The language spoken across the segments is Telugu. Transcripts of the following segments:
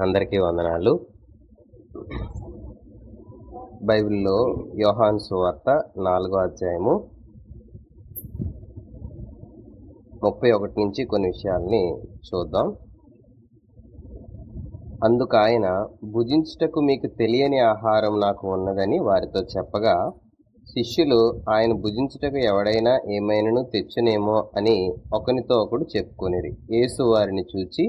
అందరికీ వందనాలు. బైబిల్లో యోహాను సువార్త 4వ అధ్యాయము 31 నుంచి కొన్ని విషయాల్ని చూద్దాం. అందుకాయన, భుజించుటకు మీకు తెలియని ఆహారం నాకు ఉన్నదని వారితో చెప్పగా, శిష్యులు ఆయన భుజించుటకు ఎవడైనా ఏమైనను తెచ్చునేమో అని ఒకనితో ఒకడు చెప్పుకొనిరి. యేసు వారిని చూచి,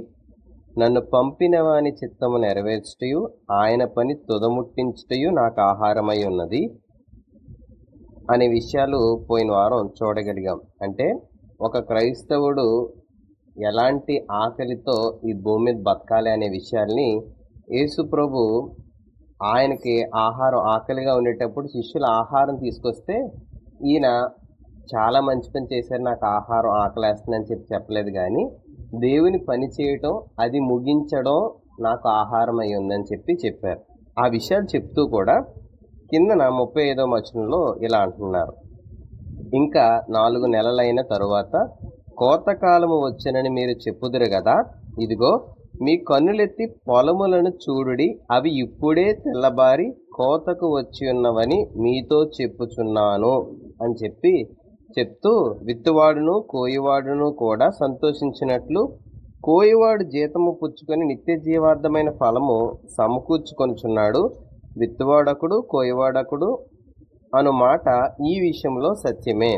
నన్ను పంపిన వాని చిత్తము నెరవేర్చుటయు ఆయన పని తుదముట్టించుటయు నాకు ఆహారమై ఉన్నది అనే విషయాలు పోయిన వారం చూడగలిగాం. అంటే ఒక క్రైస్తవుడు ఎలాంటి ఆకలితో ఈ భూమి మీద బతకాలి అనే విషయాల్ని యేసు ప్రభు ఆయనకి ఆకలిగా ఉండేటప్పుడు శిష్యులు ఆహారం తీసుకొస్తే ఈయన చాలా మంచి పని చేశారు, నాకు ఆహారం ఆకలేస్తుందని చెప్పలేదు, కానీ దేవుని పని చేయటం, అది ముగించడం నాకు ఆహారం అయి ఉందని చెప్పారు. ఆ విషయాలు చెప్తూ కూడా కిందన 35వ వచనంలో ఇలా అంటున్నారు, ఇంకా 4 నెలలైన తరువాత కోతకాలము వచ్చనని మీరు చెప్పుదురు కదా, ఇదిగో మీ కన్నులెత్తి పొలములను చూడుడి, అవి ఇప్పుడే తెల్లబారి కోతకు వచ్చి ఉన్నవని మీతో చెప్పుచున్నాను అని చెప్తూ, విత్తువాడును కోయివాడును కూడా సంతోషించినట్లు కోయివాడు జీతము పుచ్చుకొని నిత్య జీవార్థమైన ఫలము సమకూర్చుకొనుచున్నాడు, విత్తువాడకుడు కోయివాడకుడు అను మాట ఈ విషయంలో సత్యమే.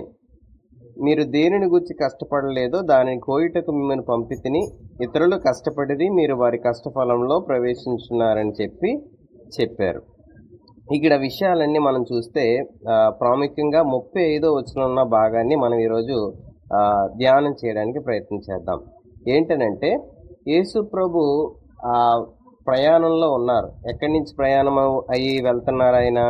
మీరు దేనిని గురించి కష్టపడలేదో దానిని కోయుటకు మిమ్మల్ని పంపితిని, ఇతరులు కష్టపడిది మీరు వారి కష్టఫలంలో ప్రవేశించున్నారని చెప్పారు. ఇక్కడ విషయాలన్నీ మనం చూస్తే ప్రాముఖ్యంగా 35వ వచనంలో ఉన్న భాగాన్ని మనం ఈరోజు ధ్యానం చేయడానికి ప్రయత్నించేద్దాం. ఏంటనంటే, యేసు ప్రభు ప్రయాణంలో ఉన్నారు. ఎక్కడి నుంచి ప్రయాణం అయ్యి వెళ్తున్నారు? ఆయన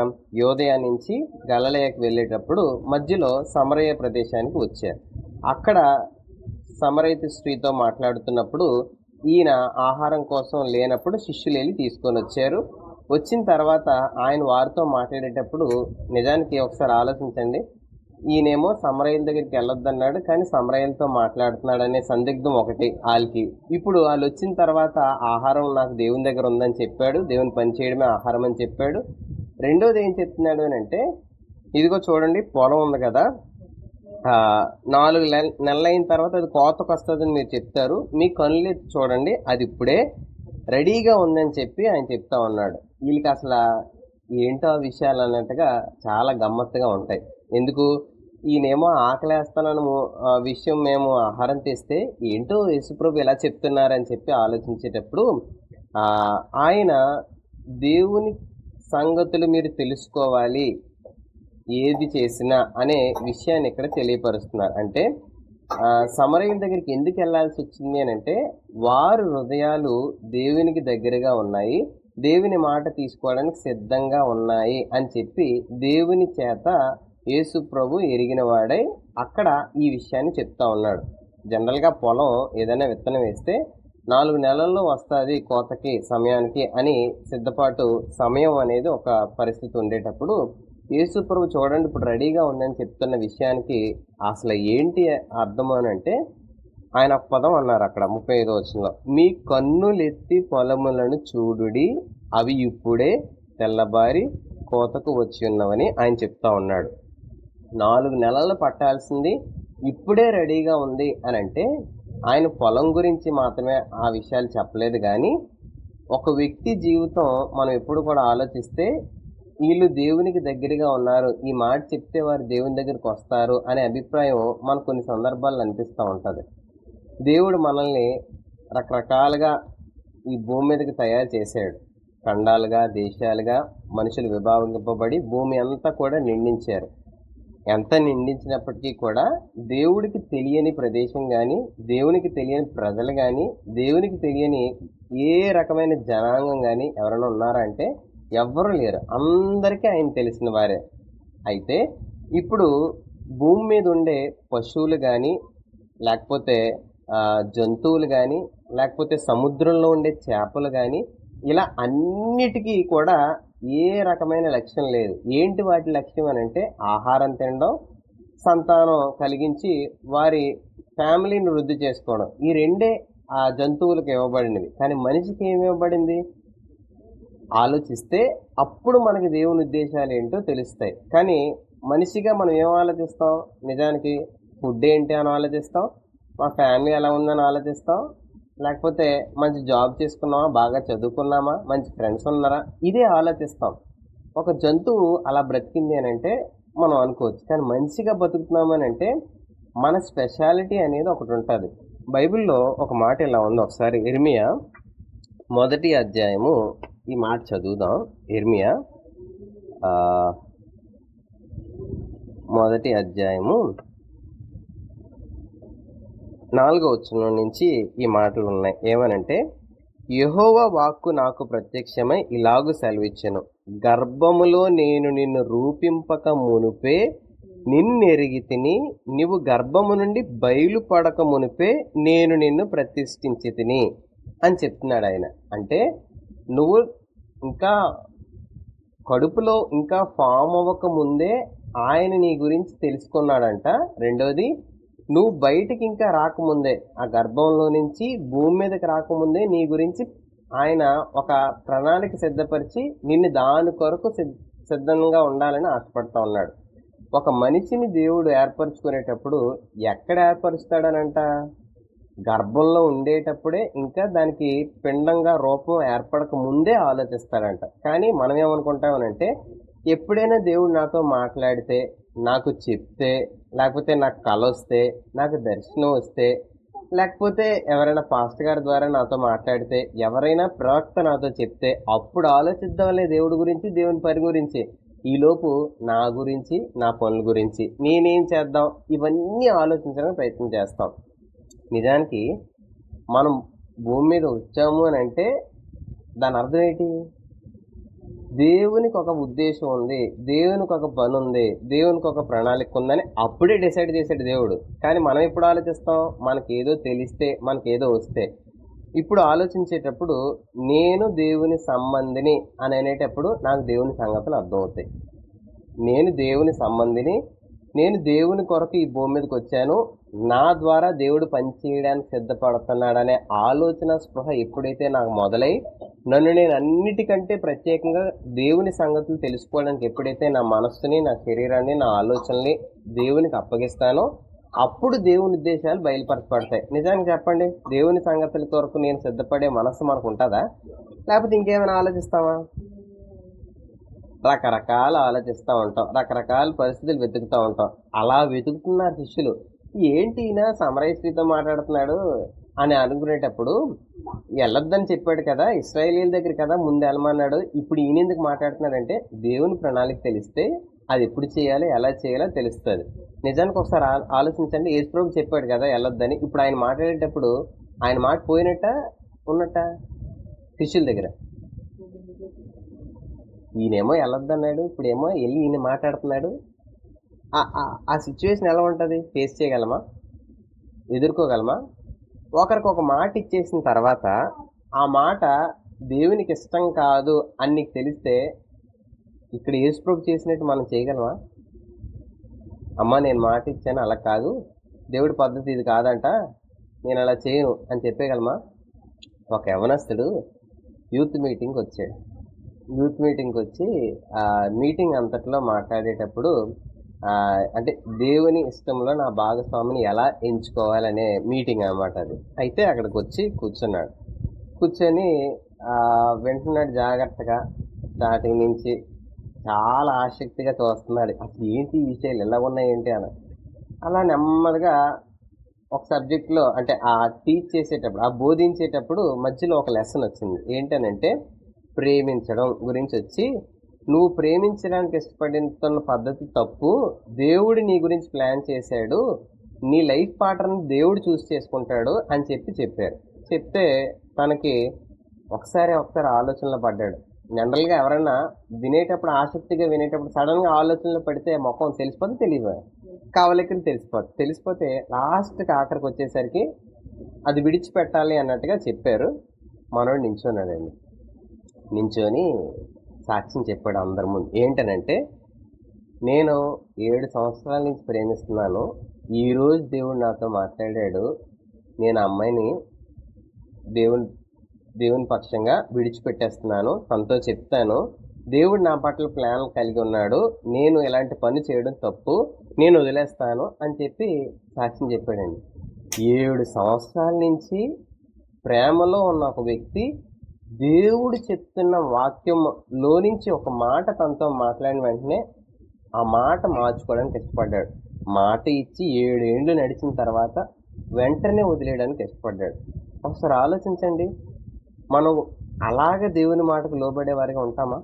యోదయ నుంచి గలిలయకు వెళ్ళేటప్పుడు మధ్యలో సమరయ ప్రదేశానికి వచ్చారు. అక్కడ సమరయిత స్త్రీతో మాట్లాడుతున్నప్పుడు ఈయన ఆహారం కోసం లేనప్పుడు శిష్యులు వెళ్ళి తీసుకొని వచ్చారు. వచ్చిన తర్వాత ఆయన వారితో మాట్లాడేటప్పుడు, నిజానికి ఒకసారి ఆలోచించండి, ఈయనేమో సమరయుల దగ్గరికి వెళ్ళొద్దన్నాడు, కానీ సమరయులతో మాట్లాడుతున్నాడు అనే సందిగ్ధం ఒకటి వాళ్ళకి. ఇప్పుడు వాళ్ళు వచ్చిన తర్వాత ఆహారం నాకు దేవుని దగ్గర ఉందని చెప్పాడు, దేవుని పని చేయడమే ఆహారం అని చెప్పాడు. రెండోది ఏం చెప్తున్నాడు అని అంటే, ఇదిగో చూడండి పొలం ఉంది కదా, 4 నెలలైన తర్వాత అది కోతకు వస్తుందని మీరు చెప్తారు, మీ కనులు చూడండి అది ఇప్పుడే రెడీగా ఉందని ఆయన చెప్తా ఉన్నాడు. వీళ్ళకి అసలు ఏంటో ఆ విషయాలు అన్నట్టుగా చాలా గమ్మత్తుగా ఉంటాయి. ఎందుకు? ఈయనేమో ఆకలేస్తానని విషయం మేము ఆహారం తెస్తే ఏంటో యేసుప్రభు ఎలా చెప్తున్నారని ఆలోచించేటప్పుడు ఆయన దేవుని సంగతులు మీరు తెలుసుకోవాలి ఏది చేసినా అనే విషయాన్ని ఇక్కడ తెలియపరుస్తున్నారు. అంటే సమరయుల దగ్గరికి ఎందుకు వెళ్లాల్సి వచ్చింది అని అంటే, వారి హృదయాలు దేవునికి దగ్గరగా ఉన్నాయి, దేవుని మాట తీసుకోవడానికి సిద్ధంగా ఉన్నాయి అని దేవుని చేత యేసు ప్రభు ఎరిగిన వాడై అక్కడ ఈ విషయాన్ని చెప్తా ఉన్నాడు. జనరల్గా పొలం ఏదైనా విత్తనం వేస్తే 4 నెలల్లో వస్తుంది కోతకి సమయానికి అని సిద్ధపాటు సమయం అనేది ఒక పరిస్థితి ఉండేటప్పుడు, యేసు ప్రభు చూడండి ఇప్పుడు రెడీగా ఉందని చెప్తున్న విషయానికి అసలు ఏంటి అర్థం అని అంటే, ఆయన పదం అన్నారు అక్కడ 35వ వచనంలో, మీ కన్నులెత్తి పొలములను చూడుడి, అవి ఇప్పుడే తెల్లబారి కోతకు వచ్చి ఉన్నవని ఆయన చెప్తా ఉన్నాడు. 4 నెలలు పట్టాల్సింది ఇప్పుడే రెడీగా ఉంది అని అంటే, ఆయన పొలం గురించి మాత్రమే ఆ విషయాలు చెప్పలేదు, కానీ ఒక వ్యక్తి జీవితం మనం ఎప్పుడు కూడా ఆలోచిస్తే, వీళ్ళు దేవునికి దగ్గరగా ఉన్నారు, ఈ మాట చెప్తే వారు దేవుని దగ్గరికి వస్తారు అనే అభిప్రాయం మనకు కొన్ని సందర్భాల్లో అనిపిస్తూ ఉంటుంది. దేవుడు మనల్ని రకరకాలుగా ఈ భూమి మీదకి తయారు చేశాడు. ఖండాలుగా, దేశాలుగా మనుషులు విభాగింపబడి భూమి అంతా కూడా నిండించారు. ఎంత నిండించినప్పటికీ కూడా దేవుడికి తెలియని ప్రదేశం కానీ, దేవునికి తెలియని ప్రజలు కానీ, దేవునికి తెలియని ఏ రకమైన జనాంగం కానీ ఎవరైనా ఉన్నారా అంటే ఎవ్వరూ లేరు. అందరికీ ఆయన తెలిసిన వారే. అయితే ఇప్పుడు భూమి మీద ఉండే పశువులు కానీ, లేకపోతే జంతువులు కానీ, లేకపోతే సముద్రంలో ఉండే చేపలు కానీ, ఇలా అన్నిటికీ కూడా ఏ రకమైన లక్ష్యం లేదు. ఏంటి వాటి లక్ష్యం అని అంటే, ఆహారం తినడం, సంతానం కలిగించి వారి ఫ్యామిలీని వృద్ధి చేసుకోవడం. ఈ రెండే ఆ జంతువులకు ఇవ్వబడినవి. కానీ మనిషికి ఏమి ఇవ్వబడింది? ఆలోచిస్తే అప్పుడు మనకి దేవుని ఉద్దేశాలు ఏంటో తెలుస్తాయి. కానీ మనిషిగా మనం ఏం ఆలోచిస్తాం? నిజానికి ఫుడ్ ఏంటి అని ఆలోచిస్తాం, మా ఫ్యామిలీ ఎలా ఉందని ఆలోచిస్తాం, లేకపోతే మంచి జాబ్ చేసుకున్నామా, బాగా చదువుకున్నామా, మంచి ఫ్రెండ్స్ ఉన్నారా, ఇదే ఆలోచిస్తాం. ఒక జంతువు అలా బ్రతికింది అని అంటే మనం అనుకోవచ్చు. కానీ మనిషిగా బతుకుతున్నామని అంటే మన స్పెషాలిటీ అనేది ఒకటి ఉంటుంది. బైబిల్లో ఒక మాట ఇలా ఉంది. ఒకసారి ఇర్మియా 1వ అధ్యాయము ఈ మాట చదువుదాం. ఇర్మియా 1వ అధ్యాయము 4వ వచనం నుంచి ఈ మాటలు ఉన్నాయి. ఏమనంటే, యెహోవా వాక్కు నాకు ప్రత్యక్షమై ఇలాగు సెలవిచ్చెను, గర్భములో నేను నిన్ను రూపింపక మునుపే నిన్నెరిగితిని, నీవు గర్భము నుండి బయలుపడక మునుపే నేను నిన్ను ప్రతిష్ఠించి తిని అని చెప్తున్నాడు ఆయన. అంటే నువ్వు ఇంకా కడుపులో ఇంకా ఫామ్ అవ్వక ముందే ఆయన నీ గురించి తెలుసుకున్నాడంట. రెండోది, నువ్వు బయటికి ఇంకా రాకముందే, ఆ గర్భంలో నుంచి భూమి మీదకి రాకముందే నీ గురించి ఆయన ఒక ప్రణాళిక సిద్ధపరిచి నిన్ను దాని కొరకు సిద్ధంగా ఉండాలని ఆశపడతా ఉన్నాడు. ఒక మనిషిని దేవుడు ఏర్పరచుకునేటప్పుడు ఎక్కడ ఏర్పరుస్తాడనంట? గర్భంలో ఉండేటప్పుడే, ఇంకా దానికి పిండంగా రూపం ఏర్పడక ముందే ఆలోచిస్తాడంట. కానీ మనం ఏమనుకుంటామనంటే, ఎప్పుడైనా దేవుడు నాతో మాట్లాడితే, నాకు చెప్తే, లేకపోతే నాకు కల వస్తే, నాకు దర్శనం వస్తే, లేకపోతే ఎవరైనా పాస్టర్ గారి ద్వారా నాతో మాట్లాడితే, ఎవరైనా ప్రవక్త నాతో చెప్తే అప్పుడు ఆలోచిద్దాంలే దేవుడి గురించి, దేవుని పని గురించి. ఈలోపు నా గురించి, నా పనుల గురించి, నేనేం చేద్దాం, ఇవన్నీ ఆలోచించడానికి ప్రయత్నం చేస్తాం. నిజానికి మనం భూమి మీద వచ్చాము అని అంటే దాని అర్థం ఏంటి? దేవునికి ఒక ఉద్దేశం ఉంది, దేవునికి ఒక పని ఉంది, దేవునికి ఒక ప్రణాళిక ఉందని అప్పుడే డిసైడ్ చేసాడు దేవుడు. కానీ మనం ఎప్పుడు ఆలోచిస్తాం? మనకేదో తెలిస్తే, మనకేదో వస్తే. ఇప్పుడు ఆలోచించేటప్పుడు నేను దేవుని సంబంధిని అని అనేటప్పుడు నాకు దేవుని సంగతులు అర్థమవుతాయి. నేను దేవుని సంబంధిని, నేను దేవుని కొరకు ఈ భూమి మీదకి వచ్చాను, నా ద్వారా దేవుడు పనిచేయడానికి సిద్ధపడుతున్నాడనే ఆలోచన స్పృహ ఎప్పుడైతే నాకు మొదలై నన్ను నేను అన్నిటికంటే ప్రత్యేకంగా దేవుని సంగతులు తెలుసుకోవడానికి ఎప్పుడైతే నా మనస్సుని, నా శరీరాన్ని, నా ఆలోచనల్ని దేవునికి అప్పగిస్తానో అప్పుడు దేవుని ఉద్దేశాలు బయలుపరచబడతాయి. నిజానికి చెప్పండి, దేవుని సంగతుల కొరకు నేను సిద్ధపడే మనస్సు మనకు ఉంటుందా? లేకపోతే ఇంకేమైనా ఆలోచిస్తామా? రకరకాలు ఆలోచిస్తూ ఉంటాం, రకరకాల పరిస్థితులు వెతుకుతూ ఉంటాం. అలా వెతుకుతున్నారు శిష్యులు. ఏంటి ఈయన సమరయస్త్రీతో మాట్లాడుతున్నాడు అని అనుకునేటప్పుడు, వెళ్ళొద్దని చెప్పాడు కదా, ఇశ్రాయేలీల దగ్గర కదా ముందు వెళ్ళమన్నాడు, ఇప్పుడు ఈయన ఎందుకు మాట్లాడుతున్నాడంటే దేవుని ప్రణాళిక తెలిస్తే అది ఎప్పుడు చేయాలి, ఎలా చేయాలో తెలుస్తుంది. నిజానికి ఒకసారి ఆలోచించండి, యేసుప్రభు చెప్పాడు కదా వెళ్ళొద్దని. ఇప్పుడు ఆయన మాట్లాడేటప్పుడు ఆయన మాట పోయినట్ట ఉన్నట్ట శిష్యుల దగ్గర? ఈయనేమో వెళ్ళొద్దన్నాడు, ఇప్పుడేమో వెళ్ళి ఈయన మాట్లాడుతున్నాడు. ఆ సిచ్యువేషన్ ఎలా ఉంటుంది? ఫేస్ చేయగలమా? ఎదుర్కోగలమా? ఒకరికి ఒక మాట ఇచ్చేసిన తర్వాత ఆ మాట దేవునికి ఇష్టం కాదు అని నీకు తెలిస్తే ఇక్కడ యేసుప్రభు చేసినట్టు మనం చేయగలమా? అమ్మ నేను మాట ఇచ్చాను, అలా కాదు, దేవుడి పద్ధతి ఇది కాదంట, నేను అలా చేయను అని చెప్పేయగలమా? ఒక యవనస్తుడు యూత్ మీటింగ్కి వచ్చాడు. యూత్ మీటింగ్కి వచ్చి ఆ మీటింగ్ అంతట్లో మాట్లాడేటప్పుడు అంటే దేవుని ఇష్టంలో నా భాగస్వామిని ఎలా ఎంచుకోవాలనే మీటింగ్ అన్నమాట అది. అయితే అక్కడికి వచ్చి కూర్చొని వింటున్నాడు జాగ్రత్తగా. స్టార్టింగ్ నుంచి చాలా ఆసక్తిగా చూస్తున్నాడు, అసలు ఏంటి ఈ విషయాలు ఎలా ఉన్నాయేంటి అని. అలా నెమ్మదిగా ఒక సబ్జెక్ట్లో, అంటే ఆ టీచ్ చేసేటప్పుడు, ఆ బోధించేటప్పుడు మధ్యలో ఒక లెసన్ వచ్చింది. ఏంటనంటే ప్రేమించడం గురించి వచ్చి, నువ్వు ప్రేమించడానికి ఇష్టపడుతున్న పద్ధతి తప్పు, దేవుడు నీ గురించి ప్లాన్ చేశాడు, నీ లైఫ్ పార్ట్నర్ని దేవుడు చూస్ చేసుకుంటాడు అని చెప్పారు. చెప్తే తనకి ఒకసారి ఆలోచనలో పడ్డాడు. జనరల్గా ఎవరైనా వినేటప్పుడు, ఆసక్తిగా వినేటప్పుడు సడన్గా ఆలోచనలో పడితే ముఖం తెలిసిపోతే తెలియదు, కావలికలు తెలిసిపోతే లాస్ట్కి ఆఖరికి వచ్చేసరికి అది విడిచిపెట్టాలి అన్నట్టుగా చెప్పారు. మనోడు నించోన్నాడండి. నించొని సాక్ష్యం చెప్పాడు అందరి ముందు. ఏంటనంటే, నేను 7 సంవత్సరాల నుంచి ప్రేమిస్తున్నాను, ఈరోజు దేవుడు నాతో మాట్లాడాడు, నేను ఆ అమ్మాయిని దేవుని దేవుని పక్షంగా విడిచిపెట్టేస్తున్నాను, తనతో చెప్తాను, దేవుడు నా పట్ల ప్లాన్ కలిగి ఉన్నాడు, నేను ఇలాంటి పని చేయడం తప్పు, నేను వదిలేస్తాను అని చెప్పి సాక్ష్యం చెప్పాడండి. 7 సంవత్సరాల నుంచి ప్రేమలో ఉన్న ఒక వ్యక్తి దేవుడు చెప్తున్న వాక్యంలో నుంచి ఒక మాట తనతో మాట్లాడిన వెంటనే ఆ మాట మార్చుకోవడానికి ఇష్టపడ్డాడు. మాట ఇచ్చి 7 ఏళ్ళు నడిచిన తర్వాత వెంటనే వదిలేయడానికి ఇష్టపడ్డాడు. ఒకసారి ఆలోచించండి, మనం అలాగ దేవుని మాటకు లోబడే వారిగా ఉంటామా?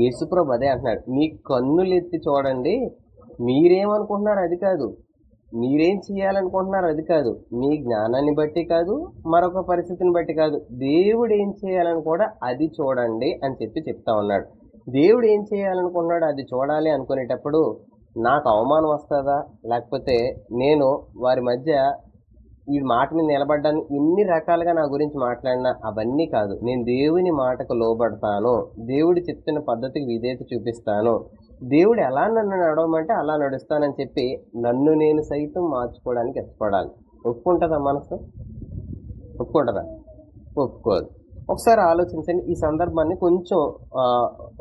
యేసుప్రభు అదే అంటున్నాడు, మీ కన్నులు ఎత్తి చూడండి, మీరేమనుకుంటున్నారు అది కాదు, మీరేం చేయాలనుకుంటున్నారు అది కాదు, మీ జ్ఞానాన్ని బట్టి కాదు, మరొక పరిస్థితిని బట్టి కాదు, దేవుడు ఏం చేయాలని కూడా అది చూడండి అని చెప్పి చెప్తా ఉన్నాడు. దేవుడు ఏం చేయాలనుకున్నాడు అది చూడాలి అనుకునేటప్పుడు నాకు అవమానం వస్తుందా, లేకపోతే నేను వారి మధ్య ఈ మాట మీద నిలబడ్డాను, ఇన్ని రకాలుగా నా గురించి మాట్లాడినా అవన్నీ కాదు, నేను దేవుని మాటకు లోబడతాను, దేవుడు చెప్తున్న పద్ధతికి విధేయత చూపిస్తాను, దేవుడు ఎలా నన్ను నడవమంటే అలా నడుస్తానని చెప్పి నన్ను నేను సైతం మార్చుకోవడానికి ఇష్టపడాలి. ఒప్పుకుంటుందా మనసు? ఒప్పుకుంటుందా? ఒప్పుకోదు. ఒకసారి ఆలోచించండి. ఈ సందర్భాన్ని కొంచెం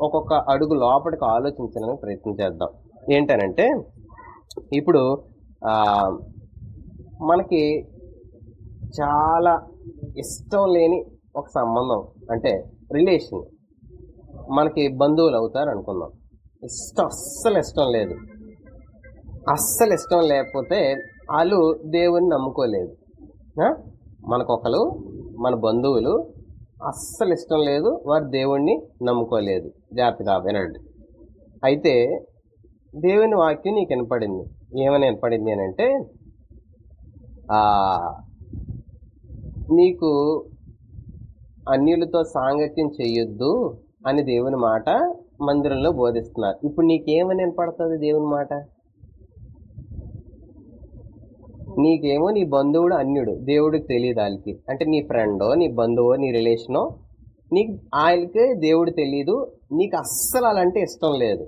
ఒక్కొక్క అడుగు లోపలికి ఆలోచించడానికి ప్రయత్నం చేద్దాం. ఏంటనంటే, ఇప్పుడు మనకి చాలా ఇష్టం లేని ఒక సంబంధం, అంటే రిలేషన్, మనకి బంధువులు అవుతారు అనుకుందాం. అస్సలు ఇష్టం లేదు. అస్సలు ఇష్టం లేకపోతే వాళ్ళు దేవుని నమ్ముకోలేదు. మనకొకరు మన బంధువులు అస్సలు ఇష్టం లేదు, వారు దేవుణ్ణి నమ్ముకోలేదు. జాగ్రత్తగా వినండి. అయితే దేవుని వాక్యం నీకు వినపడింది. ఏమని వినపడింది అని అంటే, నీకు అన్యులతో సాంగత్యం చెయ్యొద్దు అని దేవుని మాట మందిరంలో బోధిస్తున్నారు. ఇప్పుడు నీకేమని వినపడుతుంది దేవుని మాట? నీకేమో నీ బంధువుడు అన్యుడు, దేవుడికి తెలియదు వాళ్ళకి, అంటే నీ ఫ్రెండో నీ బంధువో నీ రిలేషనో, నీకు ఆయనకి దేవుడు తెలీదు, నీకు అస్సలు అలాంటి ఇష్టం లేదు.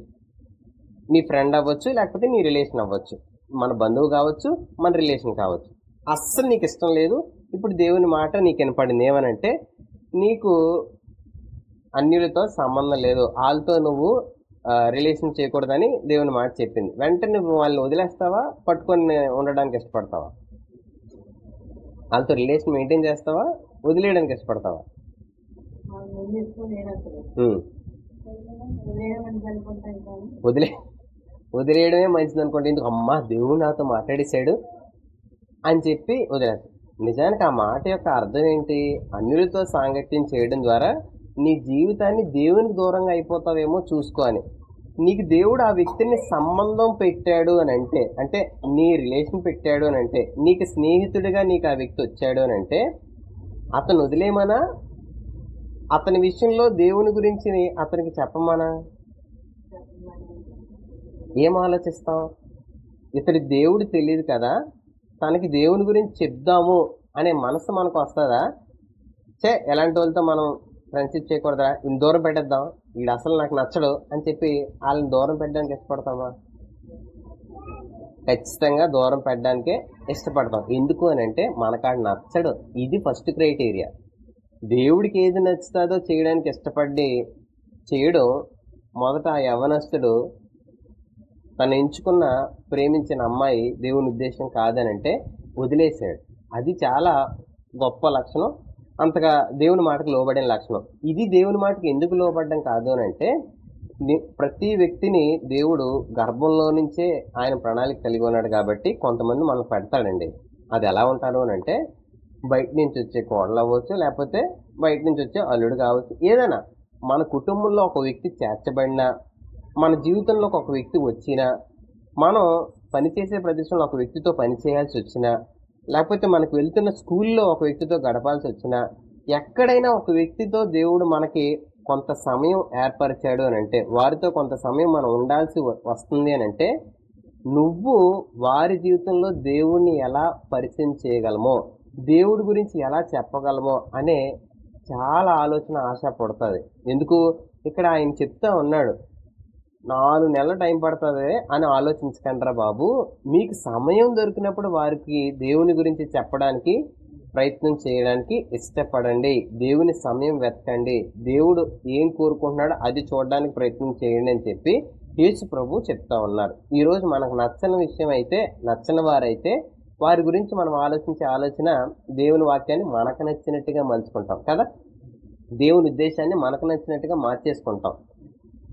నీ ఫ్రెండ్ అవ్వచ్చు, లేకపోతే నీ రిలేషన్ అవ్వచ్చు, మన బంధువు కావచ్చు, మన రిలేషన్ కావచ్చు, అస్సలు నీకు ఇష్టం లేదు. ఇప్పుడు దేవుని మాట నీకు వినపడింది. ఏమనంటే, నీకు అన్యులతో సంబంధం లేదు, వాళ్ళతో నువ్వు రిలేషన్ చేయకూడదని దేవుని మాట చెప్పింది. వెంటనే నువ్వు వాళ్ళని వదిలేస్తావా, పట్టుకొని ఉండడానికి ఇష్టపడతావా? వాళ్ళతో రిలేషన్ మెయింటైన్ చేస్తావా, వదిలేయడానికి ఇష్టపడతావా? వదిలేయడమే మంచిది అనుకోండి. ఎందుకు అమ్మా దేవుడు నాతో మాట్లాడేశాడు అని చెప్పి వదిలేస్తాం. నిజానికి ఆ మాట యొక్క అర్థం ఏంటి? అన్యులతో సాంగత్యం చేయడం ద్వారా నీ జీవితాన్ని దేవునికి దూరంగా అయిపోతావేమో చూసుకో అని. నీకు దేవుడు ఆ వ్యక్తిని సంబంధం పెట్టాడు అని అంటే, అంటే నీ రిలేషన్ పెట్టాడు అని అంటే, నీకు స్నేహితుడిగా నీకు ఆ వ్యక్తి వచ్చాడు అని అంటే, అతను వదిలేమనా, అతని విషయంలో దేవుని గురించి అతనికి చెప్పమనా? ఏం ఆలోచిస్తాం? ఇతడి దేవుడు తెలియదు కదా, తనకి దేవుని గురించి చెప్దాము అనే మనసు మనకు వస్తుందా? ఎలాంటి వాళ్ళతో మనం ఫ్రెండ్షిప్ చేయకూడదా, ఇన్ని దూరం పెట్టేద్దాం, వీడు అసలు నాకు నచ్చడు అని చెప్పి వాళ్ళని దూరం పెట్టడానికి ఇష్టపడతామా? ఖచ్చితంగా దూరం పెట్టడానికే ఇష్టపడతాం. ఎందుకు అని అంటే, మనకాడు నచ్చడు. ఇది ఫస్ట్ క్రైటీరియా. దేవుడికి ఏది నచ్చుతుందో చేయడానికి ఇష్టపడి చేయడం మొదట ఆ యవనస్తుడు తను ఎంచుకున్న ప్రేమించిన అమ్మాయి దేవుని ఉద్దేశం కాదనంటే వదిలేశాడు. అది చాలా గొప్ప లక్షణం, అంతగా దేవుని మాటకు లోబడిన లక్షణం. ఇది దేవుని మాటకు ఎందుకు లోబడడం కాదు అని అంటే, ప్రతి వ్యక్తిని దేవుడు గర్భంలో నుంచే ఆయన ప్రణాళిక కలిగి ఉన్నాడు కాబట్టి కొంతమంది మనం పెడతాడండి. అది ఎలా ఉంటారు అని అంటే, బయట నుంచి వచ్చే కోడలు అవ్వచ్చు, లేకపోతే బయట నుంచి వచ్చే అల్లుడు కావచ్చు, ఏదైనా మన కుటుంబంలో ఒక వ్యక్తి చేర్చబడినా, మన జీవితంలోకి ఒక వ్యక్తి వచ్చినా, మనం పనిచేసే ప్రదేశంలో ఒక వ్యక్తితో పని చేయాల్సి వచ్చినా, లేకపోతే మనకు వెళ్తున్న స్కూల్లో ఒక వ్యక్తితో గడపాల్సి వచ్చినా, ఎక్కడైనా ఒక వ్యక్తితో దేవుడు మనకి కొంత సమయం ఏర్పరిచాడు అని అంటే, వారితో కొంత సమయం మనం ఉండాల్సి వస్తుంది అని అంటే, నువ్వు వారి జీవితంలో దేవుణ్ణి ఎలా పరిచయం చేయగలమో, దేవుడి గురించి ఎలా చెప్పగలమో అనే చాలా ఆలోచన ఆశ పడుతుంది. ఎందుకు? ఇక్కడ ఆయన చెప్తా ఉన్నాడు, 4 నెలల టైం పడుతుంది అని ఆలోచించకండిరా బాబు, మీకు సమయం దొరికినప్పుడు వారికి దేవుని గురించి చెప్పడానికి ప్రయత్నం చేయడానికి ఇష్టపడండి. దేవుని సమయం వెతకండి. దేవుడు ఏం కోరుకుంటున్నాడో అది చూడడానికి ప్రయత్నం చేయండి అని చెప్పి యేసు ప్రభు చెప్తా ఉన్నారు. ఈరోజు మనకు నచ్చని విషయం అయితే, నచ్చని వారైతే వారి గురించి మనం ఆలోచించే ఆలోచన దేవుని వాక్యాన్ని మనకు నచ్చినట్టుగా మలుచుకుంటాం కదా. దేవుని ఉద్దేశాన్ని మనకు నచ్చినట్టుగా మార్చేసుకుంటాం.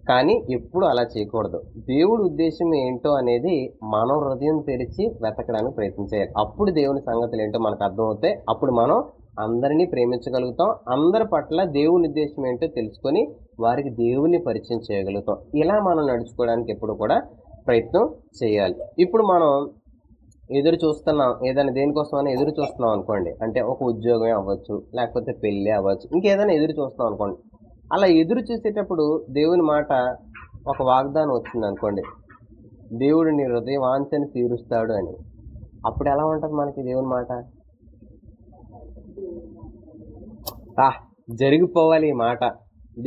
కానీ ఎప్పుడు అలా చేయకూడదు. దేవుడి ఉద్దేశం ఏంటో అనేది మనం హృదయం తెరిచి వెతకడానికి ప్రయత్నం చేయాలి. అప్పుడు దేవుని సంగతులు ఏంటో మనకు అర్థమవుతాయి. అప్పుడు మనం అందరినీ ప్రేమించగలుగుతాం. అందరి పట్ల దేవుని ఉద్దేశం ఏంటో తెలుసుకొని వారికి దేవుని పరిచయం చేయగలుగుతాం. ఇలా మనం నడుచుకోవడానికి ఎప్పుడు కూడా ప్రయత్నం చేయాలి. ఇప్పుడు మనం ఎదురు చూస్తున్నాం, ఏదైనా దేనికోసమైనా ఎదురు చూస్తున్నాం అనుకోండి. అంటే ఒక ఉద్యోగమే అవ్వచ్చు, లేకపోతే పెళ్ళి అవ్వచ్చు, ఇంకేదైనా ఎదురు చూస్తున్నాం అనుకోండి. అలా ఎదురు చూసేటప్పుడు దేవుని మాట, ఒక వాగ్దానం వచ్చింది అనుకోండి, దేవుడు నీ హృదయ వాంఛని తీరుస్తాడు అని. అప్పుడు ఎలా ఉంటుంది మనకి దేవుని మాట? జరిగిపోవాలి ఈ మాట,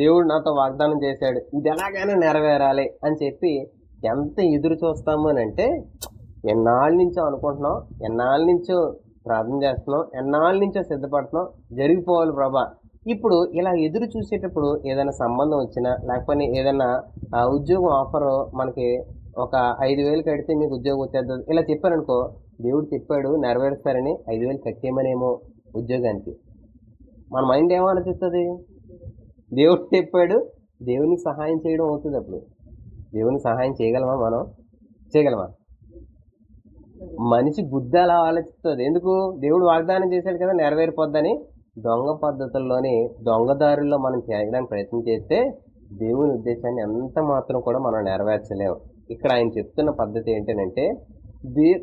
దేవుడు నాతో వాగ్దానం చేశాడు, ఇది ఎలాగైనా నెరవేరాలి అని చెప్పి ఎంత ఎదురు చూస్తాము అని అంటే, ఎన్నాళ్ళ నుంచో అనుకుంటున్నాం, ఎన్నాళ్ళ నుంచో ప్రార్థన చేస్తున్నాం, ఎన్నాళ్ళ నుంచో సిద్ధపడుతున్నాం, జరిగిపోవాలి ప్రభా. ఇప్పుడు ఇలా ఎదురు చూసేటప్పుడు ఏదైనా సంబంధం వచ్చినా, లేకపోతే ఏదైనా ఉద్యోగం ఆఫర్ మనకి ఒక 5,000 కడితే మీకు ఉద్యోగం వచ్చేద్దాం ఇలా చెప్పారనుకో, దేవుడు చెప్పాడు నెరవేరుస్తారని 5,000 కట్టేయమనేమో ఉద్యోగానికి. మన మైండ్ ఏమో అనిపిస్తుంది? దేవుడు చెప్పాడు, దేవునికి సహాయం చేయడం అవుతుంది. అప్పుడు దేవునికి సహాయం చేయగలమా? మనం చేయగలమా? మనిషి బుద్ధి అలా ఆలోచిస్తుంది. ఎందుకు? దేవుడు వాగ్దానం చేశాడు కదా నెరవేరిపోద్దని. దొంగ పద్ధతుల్లోని దొంగదారుల్లో మనం చేయడానికి ప్రయత్నం చేస్తే దేవుని ఉద్దేశాన్ని ఎంత మాత్రం కూడా మనం నెరవేర్చలేము. ఇక్కడ ఆయన చెప్తున్న పద్ధతి ఏంటంటే,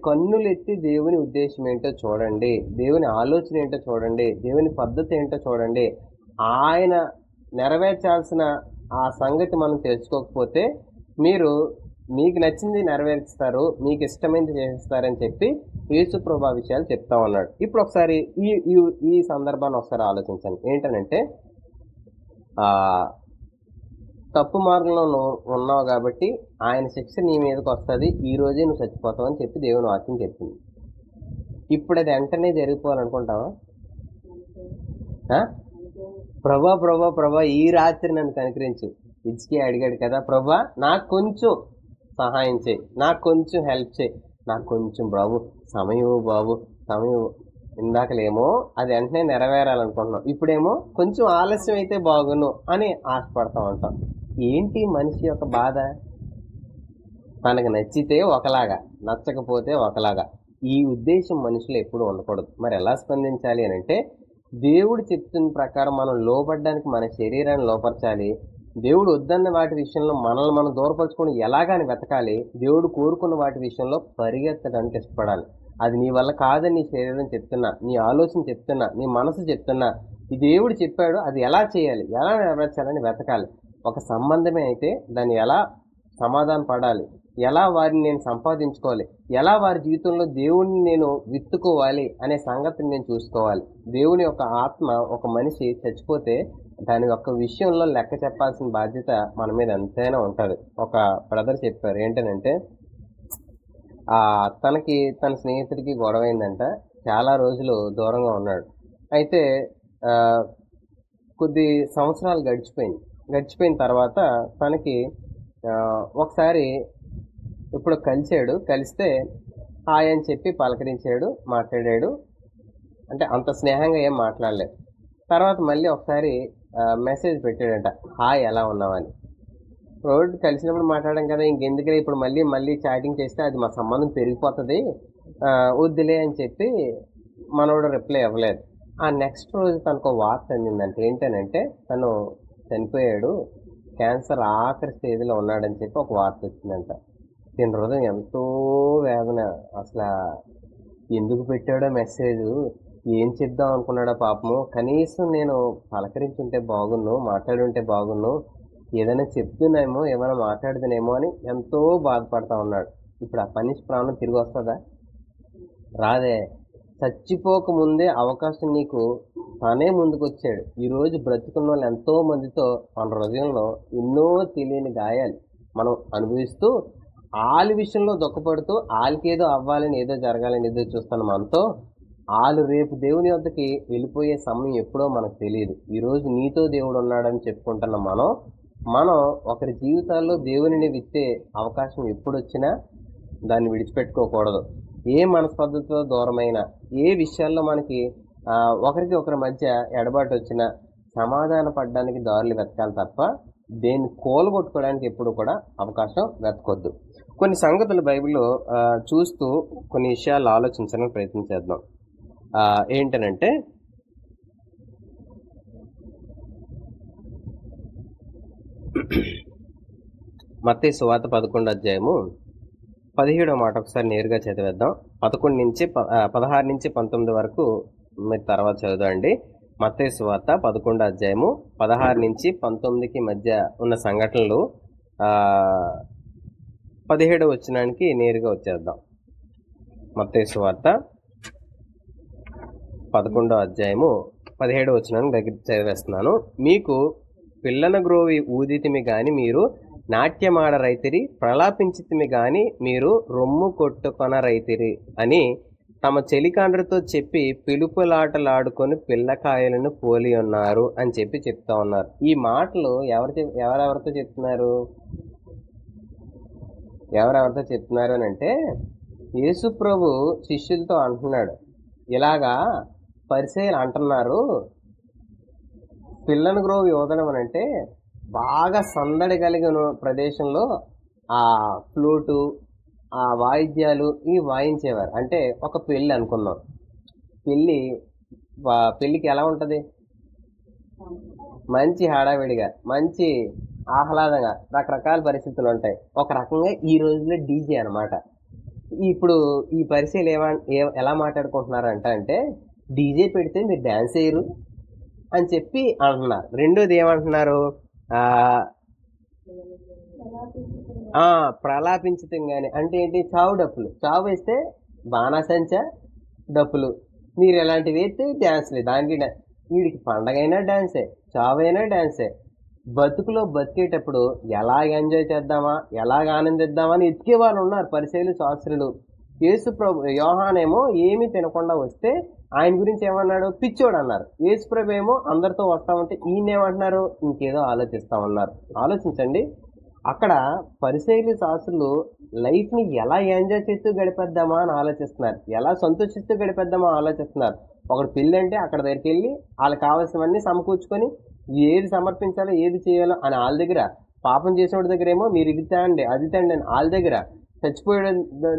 కన్నులు ఎత్తి దేవుని ఉద్దేశం ఏంటో చూడండి, దేవుని ఆలోచన ఏంటో చూడండి, దేవుని పద్ధతి ఏంటో చూడండి. ఆయన నెరవేర్చాల్సిన ఆ సంగతి మనం తెలుసుకోకపోతే మీకు నచ్చింది నెరవేర్చుతారు, మీకు ఇష్టమైనది చేస్తారని చెప్పి యేసు ప్రభు విషయాలు చెప్తా ఉన్నాడు. ఇప్పుడు ఒకసారి ఈ సందర్భాన్ని ఒకసారి ఆలోచించండి. ఏంటనంటే, తప్పు మార్గంలో నువ్వు ఉన్నావు కాబట్టి ఆయన శిక్ష నీ మీదకి వస్తుంది, ఈ రోజే నువ్వు చచ్చిపోతావు అని చెప్పి దేవుని వాక్యం చెప్పింది. ఇప్పుడు అది వెంటనే జరిగిపోవాలనుకుంటావా? ప్రభా ప్రభా ప్రభా ఈ రాత్రి నన్ను కనికరించు. ఇచ్చికి అడిగాడు కదా, ప్రభా నాకు కొంచెం సహాయం చేయి, నాకు కొంచెం హెల్ప్ చేయి, నాకు కొంచెం బాబు సమయం ఇందాకలేమో అది వెంటనే నెరవేరాలనుకుంటున్నాం, ఇప్పుడేమో కొంచెం ఆలస్యం అయితే బాగును అని ఆశపడతా ఉంటాం. ఏంటి మనిషి యొక్క బాధ? తనకు నచ్చితే ఒకలాగా, నచ్చకపోతే ఒకలాగా. ఈ ఉద్దేశం మనుషులు ఎప్పుడు ఉండకూడదు. మరి ఎలా స్పందించాలి అని అంటే, దేవుడు చెప్తున్న ప్రకారం మనం లోబడ్డానికి మన శరీరాన్ని లోపరచాలి. దేవుడు వద్దన్న వాటి విషయంలో మనల్ని మనం దూరపరచుకొని ఎలాగాని వెతకాలి. దేవుడు కోరుకున్న వాటి విషయంలో పరిగెత్తడానికి ఇష్టపడాలి. అది నీ వల్ల కాదని నీ శరీరం చెప్తున్నా, నీ ఆలోచన చెప్తున్నా, నీ మనసు చెప్తున్నా, ఈ దేవుడు చెప్పాడు అది ఎలా చేయాలి, ఎలా నెరవేర్చాలని వెతకాలి. ఒక సంబంధమే అయితే దాన్ని ఎలా సమాధాన పడాలి, ఎలా వారిని నేను సంపాదించుకోవాలి, ఎలా వారి జీవితంలో దేవుడిని నేను విత్తుకోవాలి అనే సంగతిని నేను చూసుకోవాలి. దేవుని యొక్క ఆత్మ, ఒక మనిషి చచ్చిపోతే దాని యొక్క విషయంలో లెక్క చెప్పాల్సిన బాధ్యత మన మీద ఎంతైనా ఉంటుంది. ఒక బ్రదర్ చెప్పారు ఏంటనంటే, తనకి తన స్నేహితుడికి గొడవ అయిందంట. చాలా రోజులు దూరంగా ఉన్నాడు. అయితే కొద్ది సంవత్సరాలు గడిచిపోయిన తర్వాత తనకి ఒకసారి ఇప్పుడు కలిస్తే హాయ్ అని చెప్పి పలకరించాడు, మాట్లాడాడు. అంటే అంత స్నేహంగా ఏం మాట్లాడలేదు. తర్వాత మళ్ళీ ఒకసారి మెసేజ్ పెట్టాడంట, హాయ్ ఎలా ఉన్నావని. రోడ్డు కలిసినప్పుడు మాట్లాడాం కదా, ఇంకెందుకులే ఇప్పుడు మళ్ళీ చాటింగ్ చేస్తే అది మా సంబంధం పెరిగిపోతుంది, వద్దులే అని చెప్పి మనోడు రిప్లై ఇవ్వలేదు. ఆ నెక్స్ట్ రోజు తనకు వార్త అందిందంటే ఏంటనంటే, తను చనిపోయాడు, క్యాన్సర్ ఆఖరి స్టేజ్లో ఉన్నాడని చెప్పి ఒక వార్త వచ్చిందంట. దీని హృదయం ఎంతో వేదన. అసలు ఎందుకు పెట్టాడో మెసేజ్, ఏం చెప్దాం అనుకున్నాడో పాపము. కనీసం నేను పలకరించుంటే బాగున్ను, మాట్లాడుంటే బాగున్ను, ఏదైనా చెప్తున్నామో ఏమైనా మాట్లాడుతున్నామో అని ఎంతో బాధపడతా ఉన్నాడు. ఇప్పుడు ఆ మనిషి ప్రాణం తిరిగి వస్తుందా? రాదే. చచ్చిపోకముందే అవకాశం నీకు తనే ముందుకు వచ్చాడు. ఈరోజు బ్రతుకున్న వాళ్ళు ఎంతో మందితో మన హృదయంలో ఎన్నో తెలియని గాయాలు మనం అనుభవిస్తూ, వాళ్ళ విషయంలో దుఃఖపడుతూ, వాళ్ళకి ఏదో అవ్వాలని, ఏదో జరగాలని ఎదురు చూస్తున్న మనతో వాళ్ళు రేపు దేవుని వద్దకి వెళ్ళిపోయే సమయం ఎప్పుడో మనకు తెలియదు. ఈరోజు నీతో దేవుడు ఉన్నాడని చెప్పుకుంటున్న మనం ఒకరి జీవితాల్లో దేవునిని విత్తే అవకాశం ఎప్పుడొచ్చినా దాన్ని విడిచిపెట్టుకోకూడదు. ఏ మనస్పద్ధతితో దూరమైన, ఏ విషయాల్లో మనకి ఒకరికి ఒకరి మధ్య ఎడబాటు వచ్చినా సమాధాన పడడానికి దారులు వెతకాలి తప్ప దేన్ని కోలుగొట్టుకోవడానికి ఎప్పుడు కూడా అవకాశం వెతకొద్దు. కొన్ని సంగతులు బైబిల్లో చూస్తూ కొన్ని విషయాలు ఆలోచించడానికి ప్రయత్నం చేద్దాం. ఏంటనంటే మత్తయి సువార్త 11వ అధ్యాయము 17వ మాట ఒకసారి నేరుగా చదివేద్దాం. 16 నుంచి 19 వరకు మీరు తర్వాత చదువుదండి. మత్తయి సువార్త 11వ అధ్యాయము 16 నుంచి 19కి మధ్య ఉన్న సంఘటనలు 17వ వచనానికి నేరుగా వచ్చేద్దాం. మత్తయి సువార్త 11వ అధ్యాయము 17వ వచనానికి దగ్గర చదివేస్తున్నాను. మీకు పిల్లన గ్రోవి ఊదితిమి గాని మీరు నాట్యమాడ రైతిరి, ప్రలాపించితిమి గాని మీరు రొమ్ము కొట్టుకొన రైతిరి అని తమ చెలికాండ్రతో చెప్పి పిలుపులాటలాడుకొని పిల్లకాయలను పోలి ఉన్నారు అని చెప్తా ఉన్నారు. ఈ మాటలు ఎవరెవరితో చెప్తున్నారు? ఎవరెవరితో చెప్తున్నారు అని అంటే యేసు ప్రభు శిష్యులతో అంటున్నాడు. ఇలాగా పరిసయ్యులు అంటున్నారు, పిల్లను గ్రోవి యోదనం అని అంటే బాగా సందడి కలిగిన ప్రదేశంలో ఆ ఫ్లూటు, ఆ వాయిద్యాలు ఇవి వాయించేవారు. అంటే ఒక పెళ్ళి అనుకుందాం. పెళ్ళికి ఎలా ఉంటుంది? మంచి హడావిడిగా, మంచి ఆహ్లాదంగా రకరకాల పరిస్థితులు ఉంటాయి. ఒక రకంగా ఈ రోజుల్లో డీజే అనమాట. ఇప్పుడు ఈ పరిస్థితులు ఎలా మాట్లాడుకుంటున్నారు అంటే డీజే పెడితే మీరు డ్యాన్స్ చేయరు అని చెప్పి అంటున్నారు. రెండోది ఏమంటున్నారు? ప్రలాపించటం కానీ అంటే ఏంటి? చావు డప్పులు. చావు వేస్తే బాణాసంచ డప్పులు, మీరు ఎలాంటివి వేస్తే డ్యాన్స్లే. దానికి వీడికి పండగైనా డాన్సే, చావైనా డాన్సే. బతుకులో బతికేటప్పుడు ఎలాగ ఎంజాయ్ చేద్దామా, ఎలాగ ఆనందిద్దామా అని ఎతికే వాళ్ళు ఉన్నారు, పరిసయ్యులు, శాస్త్రులు. యేసు ప్రభు యోహానేమో ఏమీ తినకుండా వస్తే ఆయన గురించి ఏమన్నాడు? పిచ్చోడు అన్నారు. యేసు ప్రభు ఏమో అందరితో వస్తామంటే ఈయనేమంటున్నారు? ఇంకేదో ఆలోచిస్తా ఉన్నారు. ఆలోచించండి, అక్కడ పరిసయ్యులు, శాస్త్రులు లైఫ్ని ఎలా ఎంజాయ్ చేస్తూ గడిపేద్దామా అని ఆలోచిస్తున్నారు, ఎలా సంతోషిస్తూ గడిపేద్దామా ఆలోచిస్తున్నారు. ఒకటి పెళ్ళి అంటే అక్కడ దగ్గరికి వెళ్ళి వాళ్ళకి కావాల్సినవన్నీ సమకూర్చుకొని ఏది సమర్పించాలో ఏది చేయాలో అని వాళ్ళ దగ్గర, పాపం చేసేవాడి దగ్గర ఏమో మీరు ఇది తండి అది తండి అని వాళ్ళ దగ్గర, చచ్చిపోయే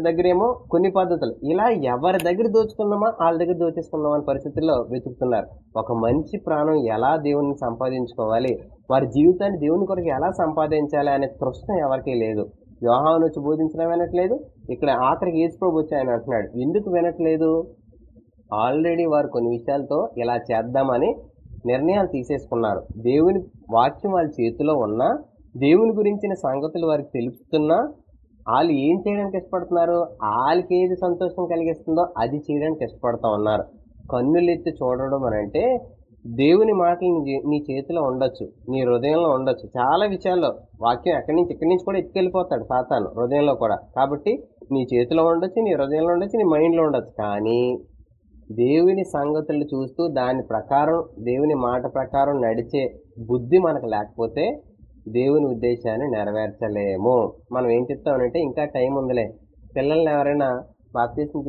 దగ్గరేమో కొన్ని పద్ధతులు, ఇలా ఎవరి దగ్గర దోచుకుందామా వాళ్ళ దగ్గర దోచేసుకుందామా అనే పరిస్థితుల్లో వెతుకుతున్నారు. ఒక మంచి ప్రాణం ఎలా దేవుని సంపాదించుకోవాలి, వారి జీవితాన్ని దేవుని కొరకు ఎలా సంపాదించాలి అనే తృష్ణ ఎవరికీ లేదు. యోహాను వచ్చి బోధించడం వినట్లేదు. ఇక్కడ ఆఖరికి యేసు ప్రభు వచ్చి ఆయన అంటున్నాడు. ఎందుకు వినట్లేదు? ఆల్రెడీ వారు కొన్ని విషయాలతో ఇలా చేద్దామని నిర్ణయాలు తీసేసుకున్నారు. దేవుని వాక్యం వాళ్ళ చేతిలో ఉన్నా, దేవుని గురించిన సంగతులు వారికి తెలుపుతున్నా వాళ్ళు ఏం చేయడానికి ఇష్టపడుతున్నారు? వాళ్ళకి ఏది సంతోషం కలిగిస్తుందో అది చేయడానికి ఇష్టపడుతూ ఉన్నారు. కన్నులెత్తి చూడడం అని అంటే దేవుని మాటలు నీ చేతిలో ఉండొచ్చు, నీ హృదయంలో ఉండొచ్చు. చాలా విషయాల్లో వాక్యం ఇక్కడి నుంచి కూడా ఎత్తుకెళ్ళిపోతాడు సాతాను, హృదయంలో కూడా. కాబట్టి నీ చేతిలో ఉండొచ్చు, నీ హృదయంలో ఉండొచ్చు, నీ మైండ్లో ఉండొచ్చు. కానీ దేవుని సంగతులు చూస్తూ దాని ప్రకారం, దేవుని మాట ప్రకారం నడిచే బుద్ధి మనకు లేకపోతే దేవుని ఉద్దేశాన్ని నెరవేర్చలేము. మనం ఏం చెప్తామనంటే ఇంకా టైం ఉందిలే, పిల్లల్ని ఎవరైనా బాప్తీసం